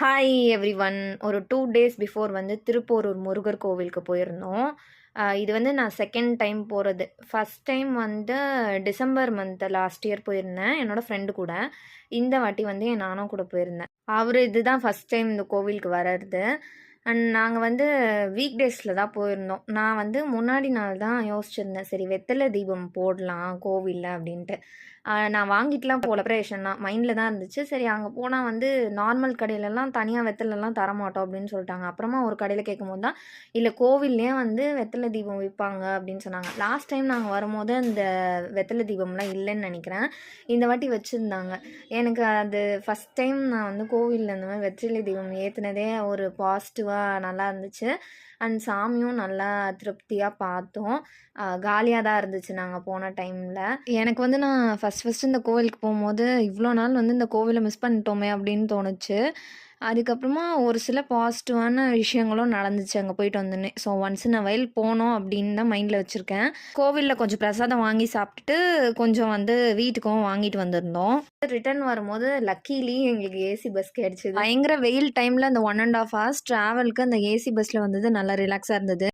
Hi everyone. ஒரு 2 days before வந்து திருப்போரூர் முருகர் கோவிலுக்கு போயிருந்தோம். இது வந்து நான் செகண்ட் டைம் போறது. ஃபர்ஸ்ட் டைம் வந்து டிசம்பர் மந்த் லாஸ்ட் இயர் போயிருந்தேன், என்னோட ஃப்ரெண்டு கூட. இந்த வாட்டி வந்து என் நானும் கூட போயிருந்தேன். அவரு இதுதான் ஃபர்ஸ்ட் டைம் இந்த கோவிலுக்கு வர்றது. அண்ட் நாங்க வந்து வீக் டேஸில தான் போயிருந்தோம். நான் வந்து முன்னாடி நாள் தான் யோசிச்சிருந்தேன், சரி வெத்தலை தீபம் போடலாம் கோவில்ல அப்படின்ட்டு. நான் வாங்கிட்டுலாம் போல, ப்ரிப்பரேஷன்லாம் மைண்டில் தான் இருந்துச்சு. சரி அங்கே போனால் வந்து நார்மல் கடையிலலாம் தனியாக வெத்தலைலாம் தரமாட்டோம் அப்படின்னு சொல்லிட்டாங்க. அப்புறமா ஒரு கடையில் கேட்கும்போது தான், இல்லை கோவில்லேயே வந்து வெத்தலை தீபம் விற்பாங்க அப்படின்னு சொன்னாங்க. லாஸ்ட் டைம் நாங்கள் வரும்போது அந்த வெத்தலை தீபம்லாம் இல்லைன்னு நினைக்கிறேன். இந்த வாட்டி வச்சுருந்தாங்க. எனக்கு அது ஃபஸ்ட் டைம் நான் வந்து கோவிலில் இந்த மாதிரி வெற்றிலை தீபம் ஏற்றுனதே ஒரு பாசிட்டிவாக நல்லா இருந்துச்சு. அண்ட் சாமியும் நல்லா திருப்தியாக பார்த்தோம். காலியாக தான் இருந்துச்சு நாங்கள் போன டைமில். எனக்கு வந்து நான் ஃபஸ்ட்டு இந்த கோவிலுக்கு போகும்போது இவ்வளோ நாள் வந்து இந்த கோவிலை மிஸ் பண்ணிட்டோமே அப்படின்னு தோணுச்சு. அதுக்கப்புறமா ஒரு சில பாசிட்டிவான விஷயங்களும் நடந்துச்சு அங்கே போயிட்டு வந்தோன்னே. So once in a while போனோம் அப்படின்னு தான் மைண்டில் வச்சுருக்கேன். கோவிலில் கொஞ்சம் பிரசாதம் வாங்கி சாப்பிட்டுட்டு கொஞ்சம் வந்து வீட்டுக்கும் வாங்கிட்டு வந்திருந்தோம். ரிட்டர்ன் வரும்போது லக்கீலி எங்களுக்கு ஏசி பஸ் கிடைச்சிது. பயங்கர வெயில் டைமில் அந்த 1.5 hours ட்ராவலுக்கு அந்த ஏசி பஸ்ஸில் வந்தது நல்லா ரிலாக்ஸாக இருந்தது.